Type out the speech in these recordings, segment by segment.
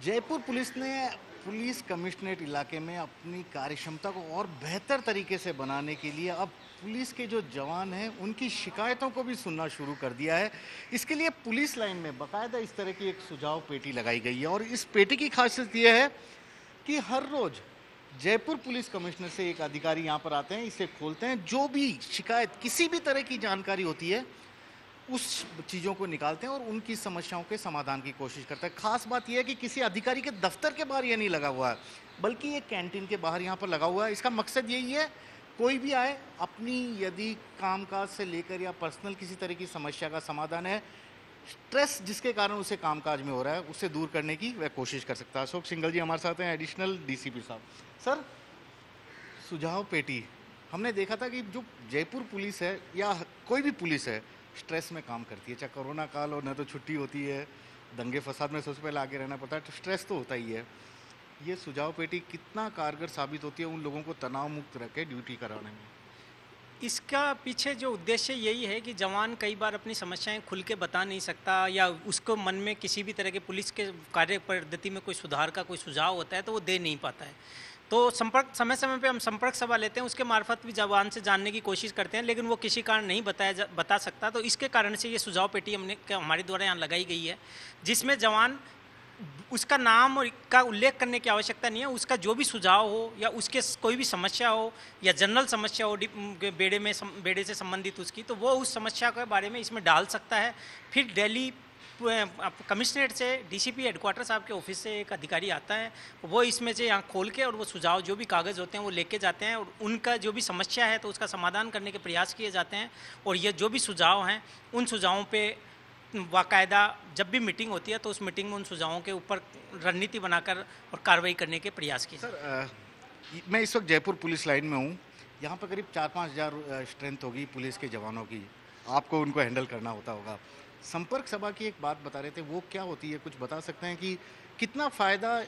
Jaipur police ने police commissionerate इलाके में अपनी कार्यक्षमता को और बेहतर तरीके से बनाने के लिए अब पुलिस के जो जवान हैं उनकी शिकायतों को भी सुनना शुरू कर दिया है। इसके लिए पुलिस लाइन में बाकायदा इस तरह की एक सुझाव पेटी लगाई गई है और इस पेटी की खासियत यह है कि हर रोज जयपुर पुलिस कमिश्नर से एक अधिकारी यहाँ पर आते हैं, इसे खोलते हैं, जो भी शिकायत किसी भी तरह की जानकारी होती है उस चीज़ों को निकालते हैं और उनकी समस्याओं के समाधान की कोशिश करते हैं। खास बात यह है कि किसी अधिकारी के दफ्तर के बाहर यह नहीं लगा हुआ है, बल्कि एक कैंटीन के बाहर यहाँ पर लगा हुआ है। इसका मकसद यही है, कोई भी आए, अपनी यदि कामकाज से लेकर या पर्सनल किसी तरह की समस्या का समाधान है, स्ट्रेस जिसके कारण उसे कामकाज में हो रहा है, उसे दूर करने की वह कोशिश कर सकता है। अशोक सिंघल जी हमारे साथ हैं, एडिशनल डीसीपी साहब। सर, सुझाव पेटी हमने देखा था कि जो जयपुर पुलिस है या कोई भी पुलिस है, स्ट्रेस में काम करती है, चाहे कोरोना काल हो, न तो छुट्टी होती है, दंगे फसाद में सबसे पहले आगे रहना पड़ता है, तो स्ट्रेस तो होता ही है। ये सुझाव पेटी कितना कारगर साबित होती है उन लोगों को तनाव मुक्त रख के ड्यूटी कराने में? इसका पीछे जो उद्देश्य यही है कि जवान कई बार अपनी समस्याएं खुल के बता नहीं सकता, या उसको मन में किसी भी तरह के पुलिस के कार्य पद्धति में कोई सुधार का कोई सुझाव होता है तो वो दे नहीं पाता है। तो संपर्क समय समय पे हम संपर्क सभा लेते हैं, उसके मार्फत भी जवान से जानने की कोशिश करते हैं, लेकिन वो किसी कारण नहीं बता सकता। तो इसके कारण से ये सुझाव पेटी हमारे द्वारा यहाँ लगाई गई है, जिसमें जवान उसका नाम और का उल्लेख करने की आवश्यकता नहीं है, उसका जो भी सुझाव हो या उसके कोई भी समस्या हो या जनरल समस्या हो बेड़े से संबंधित उसकी, तो वो उस समस्या के बारे में इसमें डाल सकता है। फिर दिल्ली कमिश्नरेट से डीसीपी हेडक्वार्टर साहब के ऑफिस से एक अधिकारी आता है, वो इसमें से यहाँ खोल के और वो सुझाव जो भी कागज़ होते हैं वो लेके जाते हैं और उनका जो भी समस्या है तो उसका समाधान करने के प्रयास किए जाते हैं। और ये जो भी सुझाव हैं उन सुझावों पे बाकायदा जब भी मीटिंग होती है तो उस मीटिंग में उन सुझावों के ऊपर रणनीति बनाकर और कार्रवाई करने के प्रयास किए। सर, मैं इस वक्त जयपुर पुलिस लाइन में हूँ। यहाँ पर करीब 4-5 हज़ार स्ट्रेंथ होगी पुलिस के जवानों की, आपको उनको हैंडल करना होगा। संपर्क सभा की एक बात बता रहे थे, वो क्या होती है, कुछ बता सकते हैं कि कितना फ़ायदा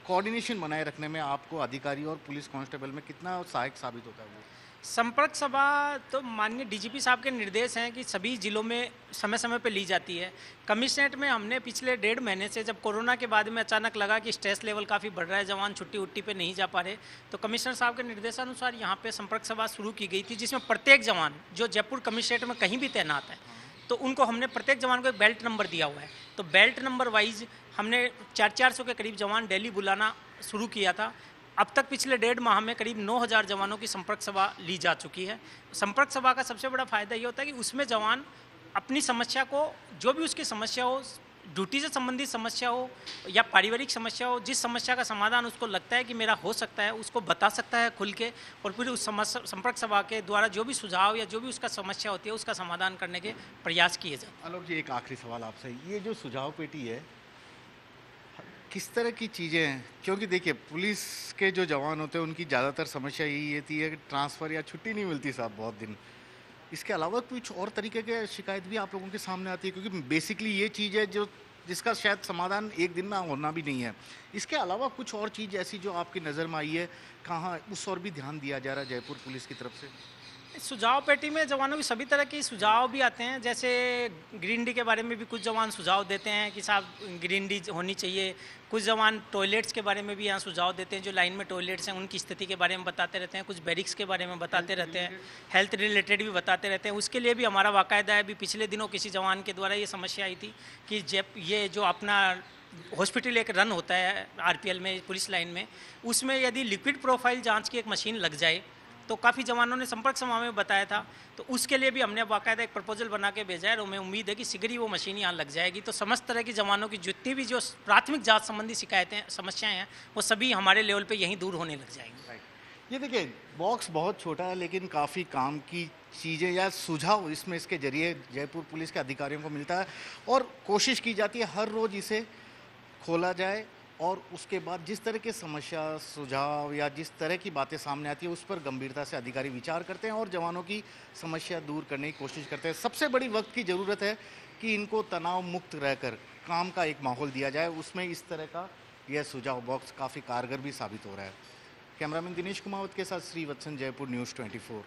कोऑर्डिनेशन बनाए रखने में आपको अधिकारी और पुलिस कांस्टेबल में कितना सहायक साबित होता है वो? संपर्क सभा तो माननीय डीजीपी साहब के निर्देश हैं कि सभी जिलों में समय समय पर ली जाती है। कमिश्नरेट में हमने पिछले 1.5 महीने से, जब कोरोना के बाद में अचानक लगा कि स्ट्रेस लेवल काफ़ी बढ़ रहा है, जवान छुट्टी उट्टी पे नहीं जा पा रहे, तो कमिश्नर साहब के निर्देशानुसार यहाँ पे संपर्क सभा शुरू की गई थी, जिसमें प्रत्येक जवान जो जयपुर कमिश्नरेट में कहीं भी तैनात है तो उनको हमने प्रत्येक जवान को एक बेल्ट नंबर दिया हुआ है। तो बेल्ट नंबर वाइज हमने 400 के करीब जवान डेली बुलाना शुरू किया था। अब तक पिछले 1.5 माह में करीब 9,000 जवानों की संपर्क सभा ली जा चुकी है। संपर्क सभा का सबसे बड़ा फायदा ये होता है कि उसमें जवान अपनी समस्या को, जो भी उसकी समस्या हो, ड्यूटी से संबंधित समस्या हो या पारिवारिक समस्या हो, जिस समस्या का समाधान उसको लगता है कि मेरा हो सकता है, उसको बता सकता है खुल के, और फिर उस संपर्क सभा के द्वारा जो भी सुझाव या जो भी उसका समस्या होती है उसका समाधान करने के प्रयास किए जाते हैं। आलोक जी, एक आखिरी सवाल आपसे, ये जो सुझाव पेटी है किस तरह की चीज़ें हैं? क्योंकि देखिए, पुलिस के जो जवान होते हैं उनकी ज़्यादातर समस्या यही होती है कि ट्रांसफ़र या छुट्टी नहीं मिलती साहब बहुत दिन। इसके अलावा कुछ और तरीके के शिकायत भी आप लोगों के सामने आती है? क्योंकि बेसिकली ये चीज़ है जो जिसका शायद समाधान एक दिन में होना भी नहीं है। इसके अलावा कुछ और चीज़ ऐसी जो आपकी नज़र में आई है, कहाँ उस ओर भी ध्यान दिया जा रहा है जयपुर पुलिस की तरफ से? सुझाव पेटी में जवानों की सभी तरह के सुझाव भी आते हैं, जैसे ग्रीन डी के बारे में भी कुछ जवान सुझाव देते हैं कि साहब ग्रीन डी होनी चाहिए। कुछ जवान टॉयलेट्स के बारे में भी यहाँ सुझाव देते हैं, जो लाइन में टॉयलेट्स हैं उनकी स्थिति के बारे में बताते रहते हैं। कुछ बैरिक्स के बारे में बताते रहते हैं, हेल्थ रिलेटेड भी बताते रहते हैं। उसके लिए भी हमारा बाकायदा है। अभी पिछले दिनों किसी जवान के द्वारा ये समस्या आई थी कि जब ये जो अपना हॉस्पिटल एक रन होता है आरपीएल में, पुलिस लाइन में, उसमें यदि लिक्विड प्रोफाइल जांच की एक मशीन लग जाए तो काफ़ी जवानों ने संपर्क सभा में बताया था। तो उसके लिए भी हमने बाकायदा एक प्रपोजल बना के भेजा है और हमें उम्मीद है कि शीघ्र ही वो मशीन यहाँ लग जाएगी। तो समस्त तरह की जवानों की जितनी भी जो प्राथमिक जांच संबंधी शिकायतें, समस्याएं हैं, वो सभी हमारे लेवल पे यहीं दूर होने लग जाएंगी। ये देखिए, बॉक्स बहुत छोटा है लेकिन काफ़ी काम की चीज़ें या सुझाव इसमें इसके ज़रिए जयपुर पुलिस के अधिकारियों को मिलता है और कोशिश की जाती है हर रोज़ इसे खोला जाए और उसके बाद जिस तरह के समस्या, सुझाव या जिस तरह की बातें सामने आती है उस पर गंभीरता से अधिकारी विचार करते हैं और जवानों की समस्या दूर करने की कोशिश करते हैं। सबसे बड़ी वक्त की ज़रूरत है कि इनको तनाव मुक्त रहकर काम का एक माहौल दिया जाए, उसमें इस तरह का यह सुझाव बॉक्स काफ़ी कारगर भी साबित हो रहा है। कैमरामैन दिनेश कुमावत के साथ श्रीवत्सन, जयपुर न्यूज़ 24।